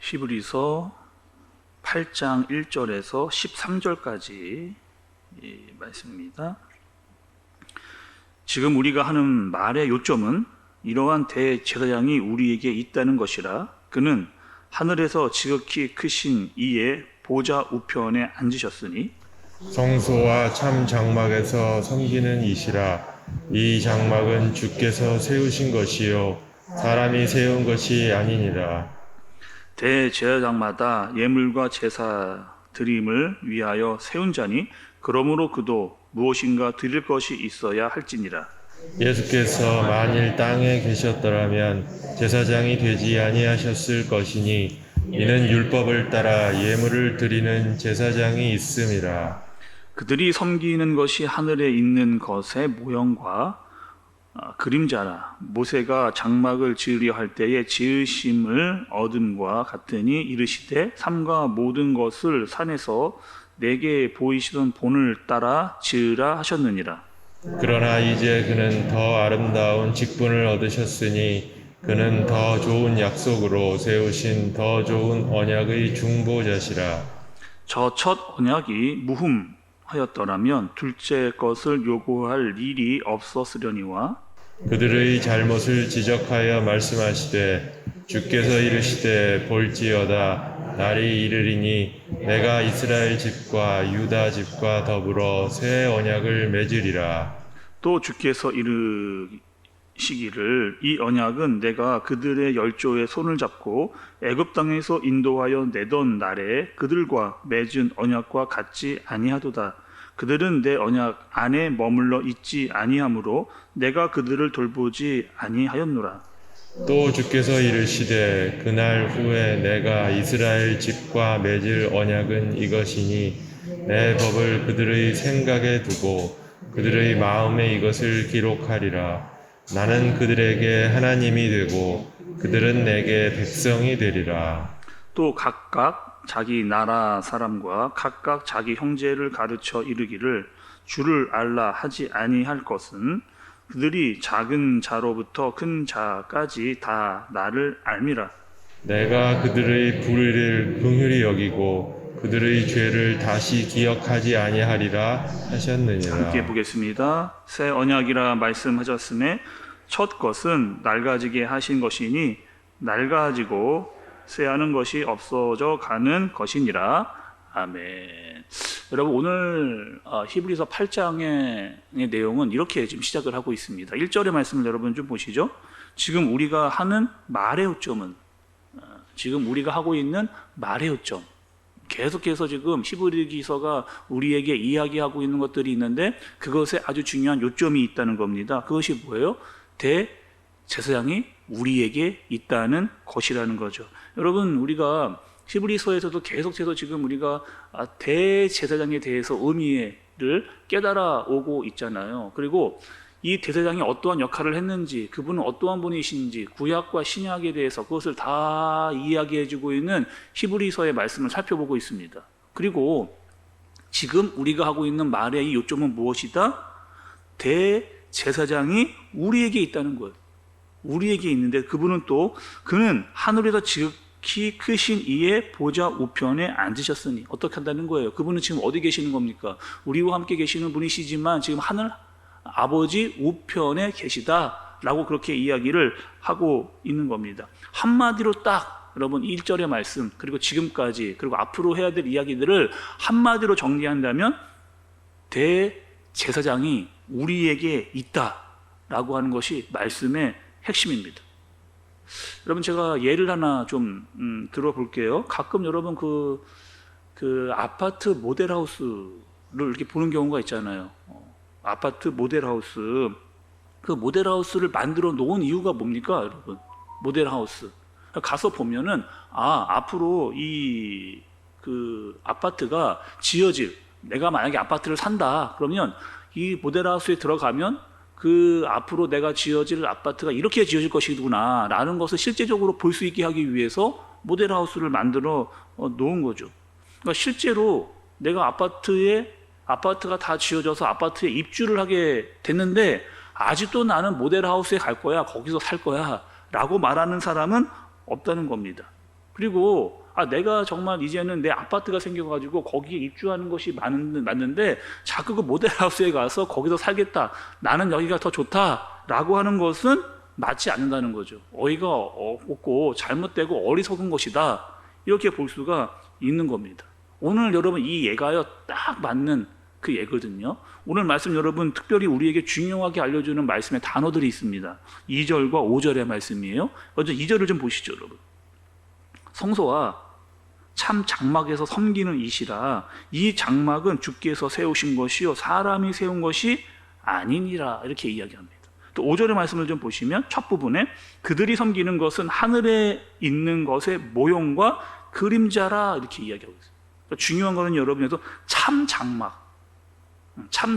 히브리서 8장 1절에서 13절까지 말씀입니다. 지금 우리가 하는 말의 요점은 이러한 대제사장이 우리에게 있다는 것이라. 그는 하늘에서 지극히 크신 이의 보좌 우편에 앉으셨으니 성소와 참 장막에서 섬기는 이시라. 이 장막은 주께서 세우신 것이요 사람이 세운 것이 아니니라. 대제사장마다 예물과 제사 드림을 위하여 세운 자니 그러므로 그도 무엇인가 드릴 것이 있어야 할지니라. 예수께서 만일 땅에 계셨더라면 제사장이 되지 아니하셨을 것이니 이는 율법을 따라 예물을 드리는 제사장이 있음이라. 그들이 섬기는 것이 하늘에 있는 것의 모형과 그림자라. 모세가 장막을 지으려 할 때에 지으심을 얻음과 같으니 이르시되 삼가 모든 것을 산에서 내게 보이시던 본을 따라 지으라 하셨느니라. 그러나 이제 그는 더 아름다운 직분을 얻으셨으니 그는 더 좋은 약속으로 세우신 더 좋은 언약의 중보자시라. 저 첫 언약이 무흠하였더라면 둘째 것을 요구할 일이 없었으려니와 그들의 잘못을 지적하여 말씀하시되 주께서 이르시되 볼지어다 날이 이르리니 내가 이스라엘 집과 유다 집과 더불어 새 언약을 맺으리라. 또 주께서 이르시기를 이 언약은 내가 그들의 열조의 손을 잡고 애굽 땅에서 인도하여 내던 날에 그들과 맺은 언약과 같지 아니하도다. 그들은 내 언약 안에 머물러 있지 아니하므로 내가 그들을 돌보지 아니하였노라. 또 주께서 이르시되 그날 후에 내가 이스라엘 집과 맺을 언약은 이것이니 내 법을 그들의 생각에 두고 그들의 마음에 이것을 기록하리라. 나는 그들에게 하나님이 되고 그들은 내게 백성이 되리라. 또 각각 자기 나라 사람과 각각 자기 형제를 가르쳐 이르기를 주를 알라 하지 아니할 것은 그들이 작은 자로부터 큰 자까지 다 나를 알미라. 내가 그들의 불의를 긍휼히 여기고 그들의 죄를 다시 기억하지 아니하리라 하셨느니라. 함께 보겠습니다. 새 언약이라 말씀하셨음에 첫 것은 낡아지게 하신 것이니 낡아지고 쇠하는 것이 없어져 가는 것이니라. 아멘. 여러분 오늘 히브리서 8장의 내용은 이렇게 지금 시작을 하고 있습니다. 1절의 말씀을 여러분 좀 보시죠. 지금 우리가 하는 말의 요점은 지금 우리가 하고 있는 말의 요점, 계속해서 지금 히브리서가 우리에게 이야기하고 있는 것들이 있는데 그것에 아주 중요한 요점이 있다는 겁니다. 그것이 뭐예요? 대제사장이 우리에게 있다는 것이라는 거죠. 여러분 우리가 히브리서에서도 계속해서 지금 우리가 대제사장에 대해서 의미를 깨달아 오고 있잖아요. 그리고 이 대제사장이 어떠한 역할을 했는지, 그분은 어떠한 분이신지, 구약과 신약에 대해서 그것을 다 이야기해주고 있는 히브리서의 말씀을 살펴보고 있습니다. 그리고 지금 우리가 하고 있는 말의 이 요점은 무엇이다? 대제사장이 우리에게 있다는 거예요. 우리에게 있는데 그는 하늘에서 지극히 크신 이의 보좌 우편에 앉으셨으니 어떻게 한다는 거예요? 그분은 지금 어디 계시는 겁니까? 우리와 함께 계시는 분이시지만 지금 하늘 아버지 우편에 계시다라고 그렇게 이야기를 하고 있는 겁니다. 한마디로 딱 여러분 1절의 말씀 그리고 지금까지 그리고 앞으로 해야 될 이야기들을 한마디로 정리한다면 대제사장이 우리에게 있다라고 하는 것이 말씀의 핵심입니다. 여러분 제가 예를 하나 좀 들어볼게요. 가끔 여러분 그 아파트 모델하우스를 이렇게 보는 경우가 있잖아요. 아파트 모델하우스, 그 모델하우스를 만들어 놓은 이유가 뭡니까, 여러분? 모델하우스 가서 보면은 앞으로 그 아파트가 내가 만약에 아파트를 산다 그러면 이 모델하우스에 들어가면 그 앞으로 내가 지어질 아파트가 이렇게 지어질 것이구나 라는 것을 실제적으로 볼 수 있게 하기 위해서 모델하우스를 만들어 놓은 거죠. 그러니까 실제로 내가 아파트가 다 지어져서 아파트에 입주를 하게 됐는데 아직도 나는 모델하우스에 갈 거야, 거기서 살 거야 라고 말하는 사람은 없다는 겁니다. 그리고 내가 정말 이제는 내 아파트가 생겨가지고 거기에 입주하는 것이 맞는데 자꾸 그 모델하우스에 가서 거기서 살겠다, 나는 여기가 더 좋다라고 하는 것은 맞지 않는다는 거죠. 어이가 없고 잘못되고 어리석은 것이다, 이렇게 볼 수가 있는 겁니다. 오늘 여러분 이 예가요 딱 맞는 그 예거든요. 오늘 말씀 여러분 특별히 우리에게 중요하게 알려주는 말씀의 단어들이 있습니다. 2절과 5절의 말씀이에요. 먼저 2절을 좀 보시죠, 여러분. 성소와 참 장막에서 섬기는 이시라. 이 장막은 주께서 세우신 것이요 사람이 세운 것이 아니니라, 이렇게 이야기합니다. 또 5절의 말씀을 좀 보시면 첫 부분에 그들이 섬기는 것은 하늘에 있는 것의 모형과 그림자라, 이렇게 이야기하고 있어요. 그러니까 중요한 거는 여러분에서 참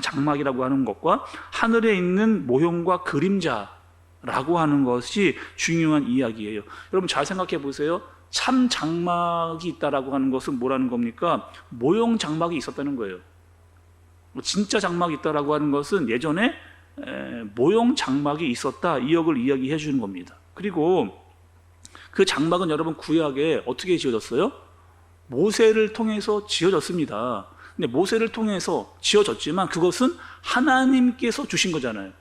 장막이라고 하는 것과 하늘에 있는 모형과 그림자라고 하는 것이 중요한 이야기예요. 여러분 잘 생각해 보세요. 참 장막이 있다라고 하는 것은 뭐라는 겁니까? 모형 장막이 있었다는 거예요. 진짜 장막이 있다라고 하는 것은 예전에 모형 장막이 있었다, 이역을 이야기해 주는 겁니다. 그리고 그 장막은 여러분 구약에 어떻게 지어졌어요? 모세를 통해서 지어졌습니다. 근데 모세를 통해서 지어졌지만 그것은 하나님께서 주신 거잖아요.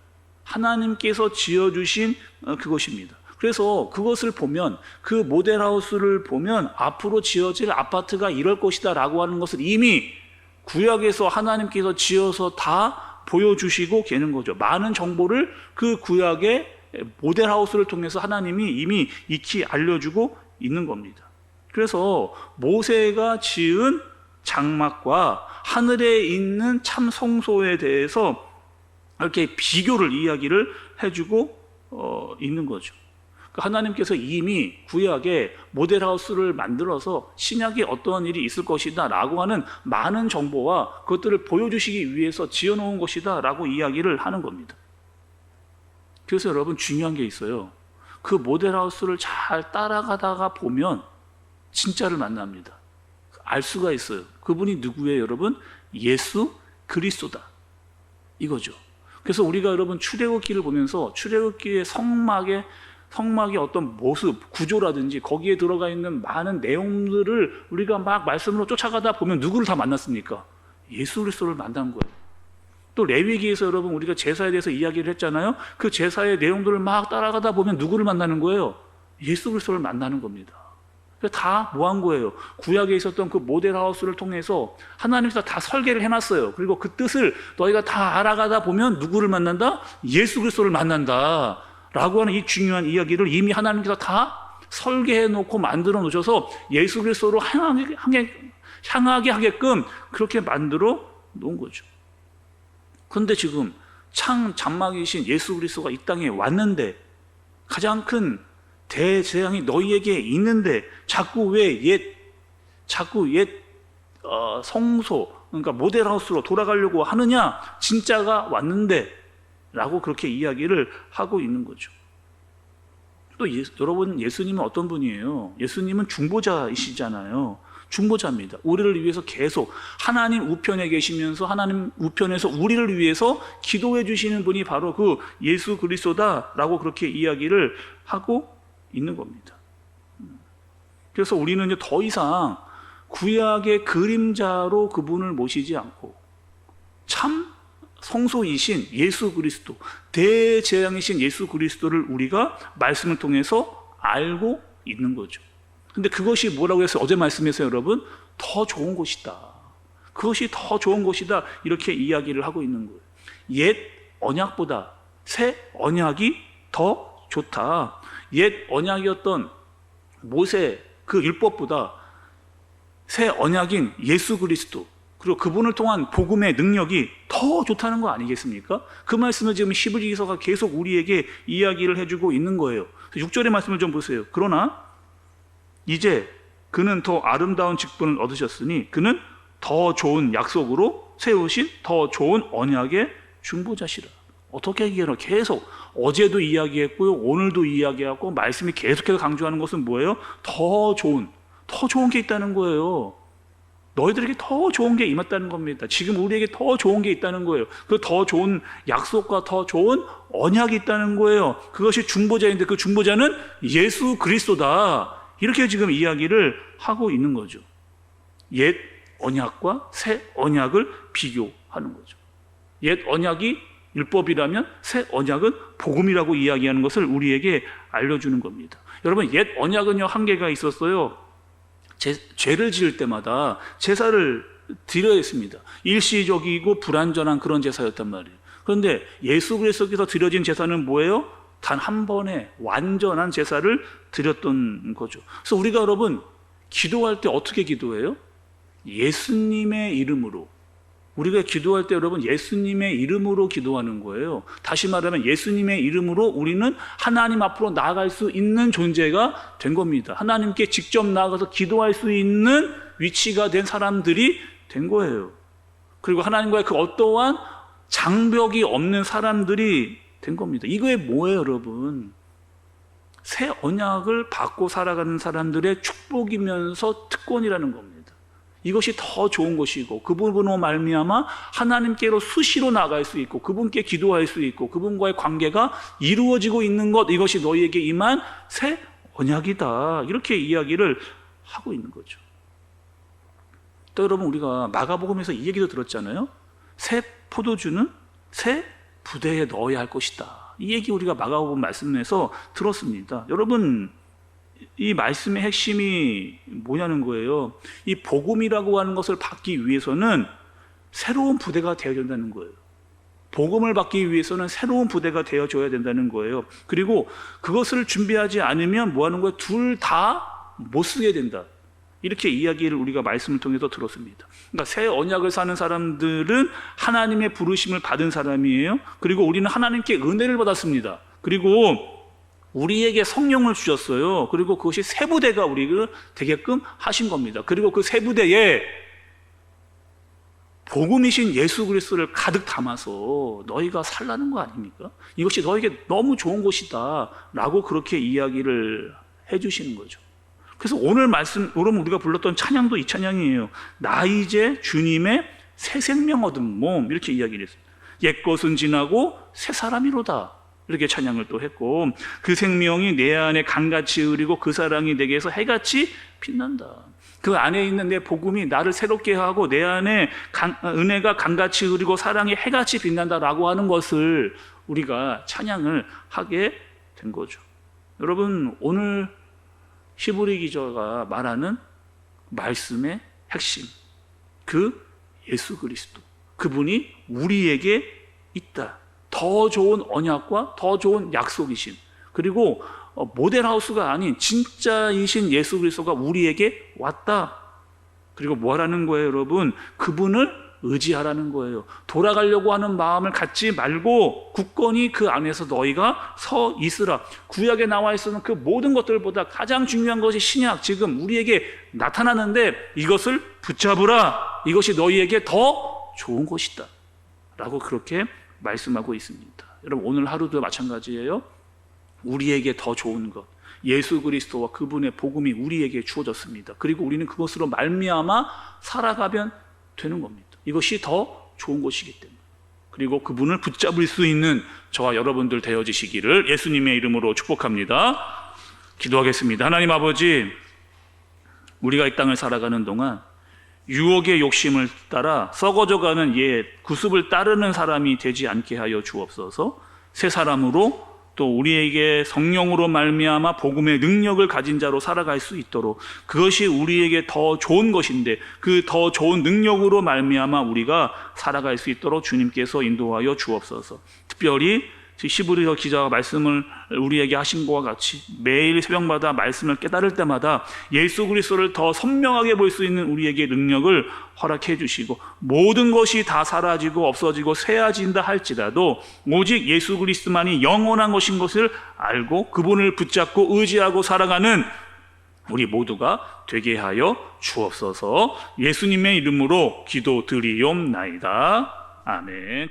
하나님께서 지어주신 그것입니다. 그래서 그것을 보면, 그 모델하우스를 보면 앞으로 지어질 아파트가 이럴 것이다 라고 하는 것을 이미 구약에서 하나님께서 지어서 다 보여주시고 계는 거죠. 많은 정보를 그 구약의 모델하우스를 통해서 하나님이 이미 익히 알려주고 있는 겁니다. 그래서 모세가 지은 장막과 하늘에 있는 참 성소에 대해서 이렇게 비교를 이야기를 해주고 있는 거죠. 하나님께서 이미 구약에 모델하우스를 만들어서 신약에 어떠한 일이 있을 것이다 라고 하는 많은 정보와 그것들을 보여주시기 위해서 지어놓은 것이다 라고 이야기를 하는 겁니다. 그래서 여러분 중요한 게 있어요. 그 모델하우스를 잘 따라가다가 보면 진짜를 만납니다. 알 수가 있어요. 그분이 누구예요, 여러분? 예수 그리스도다, 이거죠. 그래서 우리가 여러분 출애굽기를 보면서 출애굽기의 성막의 어떤 모습, 구조라든지 거기에 들어가 있는 많은 내용들을 우리가 막 말씀으로 쫓아가다 보면 누구를 다 만났습니까? 예수 그리스도를 만난 거예요. 또 레위기에서 여러분 우리가 제사에 대해서 이야기를 했잖아요. 그 제사의 내용들을 막 따라가다 보면 누구를 만나는 거예요? 예수 그리스도를 만나는 겁니다. 다 뭐 한 거예요? 구약에 있었던 그 모델하우스를 통해서 하나님께서 다 설계를 해놨어요. 그리고 그 뜻을 너희가 다 알아가다 보면 누구를 만난다? 예수 그리스도를 만난다 라고 하는 이 중요한 이야기를 이미 하나님께서 다 설계해 놓고 만들어 놓으셔서 예수 그리스도로 향하게 하게끔 그렇게 만들어 놓은 거죠. 그런데 지금 참 장막이신 예수 그리스도가 이 땅에 왔는데, 가장 큰 대재앙이 너희에게 있는데 자꾸 옛 성소, 그러니까 모델하우스로 돌아가려고 하느냐? 진짜가 왔는데 라고 그렇게 이야기를 하고 있는 거죠. 또 여러분 예수님은 어떤 분이에요? 예수님은 중보자이시잖아요. 중보자입니다. 우리를 위해서 계속 하나님 우편에 계시면서 하나님 우편에서 우리를 위해서 기도해 주시는 분이 바로 그 예수 그리스도다라고 그렇게 이야기를 하고 있는 겁니다. 그래서 우리는 이제 더 이상 구약의 그림자로 그분을 모시지 않고 참 성소이신 예수 그리스도, 대재앙이신 예수 그리스도를 우리가 말씀을 통해서 알고 있는 거죠. 근데 그것이 뭐라고 해서 어제 말씀에서 여러분 더 좋은 것이다, 그것이 더 좋은 것이다, 이렇게 이야기를 하고 있는 거예요. 옛 언약보다 새 언약이 더 좋다. 옛 언약이었던 모세 그 율법보다 새 언약인 예수 그리스도, 그리고 그분을 통한 복음의 능력이 더 좋다는 거 아니겠습니까? 그 말씀을 지금 히브리서가 계속 우리에게 이야기를 해주고 있는 거예요. 6절의 말씀을 좀 보세요. 그러나 이제 그는 더 아름다운 직분을 얻으셨으니 그는 더 좋은 약속으로 세우신 더 좋은 언약의 중보자시라. 어떻게 얘기해요? 계속 어제도 이야기했고요, 오늘도 이야기하고 말씀이 계속해서 강조하는 것은 뭐예요? 더 좋은 게 있다는 거예요. 너희들에게 더 좋은 게 임했다는 겁니다. 지금 우리에게 더 좋은 게 있다는 거예요. 그 더 좋은 약속과 더 좋은 언약이 있다는 거예요. 그것이 중보자인데 그 중보자는 예수 그리스도다, 이렇게 지금 이야기를 하고 있는 거죠. 옛 언약과 새 언약을 비교하는 거죠. 옛 언약이 율법이라면 새 언약은 복음이라고 이야기하는 것을 우리에게 알려주는 겁니다. 여러분, 옛 언약은요, 한계가 있었어요. 죄를 지을 때마다 제사를 드려야 했습니다. 일시적이고 불완전한 그런 제사였단 말이에요. 그런데 예수 그리스도께서 드려진 제사는 뭐예요? 단 한 번에 완전한 제사를 드렸던 거죠. 그래서 우리가 여러분 기도할 때 어떻게 기도해요? 예수님의 이름으로. 우리가 기도할 때 여러분 예수님의 이름으로 기도하는 거예요. 다시 말하면 예수님의 이름으로 우리는 하나님 앞으로 나아갈 수 있는 존재가 된 겁니다. 하나님께 직접 나아가서 기도할 수 있는 위치가 된 사람들이 된 거예요. 그리고 하나님과의 그 어떠한 장벽이 없는 사람들이 된 겁니다. 이거에 뭐예요, 여러분? 새 언약을 받고 살아가는 사람들의 축복이면서 특권이라는 겁니다. 이것이 더 좋은 것이고 그분으로 말미암아 하나님께로 수시로 나갈 수 있고 그분께 기도할 수 있고 그분과의 관계가 이루어지고 있는 것, 이것이 너희에게 임한 새 언약이다. 이렇게 이야기를 하고 있는 거죠. 또 여러분, 우리가 마가복음에서 이 얘기도 들었잖아요. 새 포도주는 새 부대에 넣어야 할 것이다. 이 얘기 우리가 마가복음 말씀에서 들었습니다. 여러분, 이 말씀의 핵심이 뭐냐는 거예요. 이 복음이라고 하는 것을 받기 위해서는 새로운 부대가 되어야 된다는 거예요. 복음을 받기 위해서는 새로운 부대가 되어줘야 된다는 거예요. 그리고 그것을 준비하지 않으면 뭐 하는 거예요? 둘 다 못 쓰게 된다. 이렇게 이야기를 우리가 말씀을 통해서 들었습니다. 그러니까 새 언약을 사는 사람들은 하나님의 부르심을 받은 사람이에요. 그리고 우리는 하나님께 은혜를 받았습니다. 그리고 우리에게 성령을 주셨어요. 그리고 그것이 새 부대가 우리를 되게끔 하신 겁니다. 그리고 그 새 부대에 복음이신 예수 그리스도를 가득 담아서 너희가 살라는 거 아닙니까? 이것이 너에게 너무 좋은 것이다 라고 그렇게 이야기를 해주시는 거죠. 그래서 오늘 말씀, 여러분 우리가 불렀던 찬양도 이 찬양이에요. 나 이제 주님의 새 생명 얻은 몸, 이렇게 이야기를 했어요. 옛것은 지나고 새 사람이로다, 이렇게 찬양을 또 했고, 그 생명이 내 안에 강같이 흐리고 그 사랑이 내게서 해같이 빛난다. 그 안에 있는 내 복음이 나를 새롭게 하고 내 안에 은혜가 강같이 흐리고 사랑이 해같이 빛난다라고 하는 것을 우리가 찬양을 하게 된 거죠. 여러분, 오늘 히브리 기자가 말하는 말씀의 핵심, 그 예수 그리스도, 그분이 우리에게 있다. 더 좋은 언약과 더 좋은 약속이신, 그리고 모델하우스가 아닌 진짜이신 예수 그리스도가 우리에게 왔다. 그리고 뭐하라는 거예요, 여러분? 그분을 의지하라는 거예요. 돌아가려고 하는 마음을 갖지 말고 굳건히 그 안에서 너희가 서 있으라. 구약에 나와 있는 그 모든 것들보다 가장 중요한 것이 신약, 지금 우리에게 나타나는데 이것을 붙잡으라. 이것이 너희에게 더 좋은 것이다 라고 그렇게 말씀하고 있습니다. 여러분, 오늘 하루도 마찬가지예요. 우리에게 더 좋은 것, 예수 그리스도와 그분의 복음이 우리에게 주어졌습니다. 그리고 우리는 그것으로 말미암아 살아가면 되는 겁니다. 이것이 더 좋은 것이기 때문에. 그리고 그분을 붙잡을 수 있는 저와 여러분들 되어지시기를 예수님의 이름으로 축복합니다. 기도하겠습니다. 하나님 아버지, 우리가 이 땅을 살아가는 동안 유혹의 욕심을 따라 썩어져가는 옛 구습을 따르는 사람이 되지 않게 하여 주옵소서. 새 사람으로 또 우리에게 성령으로 말미암아 복음의 능력을 가진 자로 살아갈 수 있도록, 그것이 우리에게 더 좋은 것인데 그 더 좋은 능력으로 말미암아 우리가 살아갈 수 있도록 주님께서 인도하여 주옵소서. 특별히 히브리서 기자가 말씀을 우리에게 하신 것과 같이 매일 새벽마다 말씀을 깨달을 때마다 예수 그리스도를 더 선명하게 볼 수 있는 우리에게 능력을 허락해 주시고, 모든 것이 다 사라지고 없어지고 쇠해진다 할지라도 오직 예수 그리스도만이 영원한 것인 것을 알고 그분을 붙잡고 의지하고 살아가는 우리 모두가 되게 하여 주옵소서. 예수님의 이름으로 기도드리옵나이다. 아멘.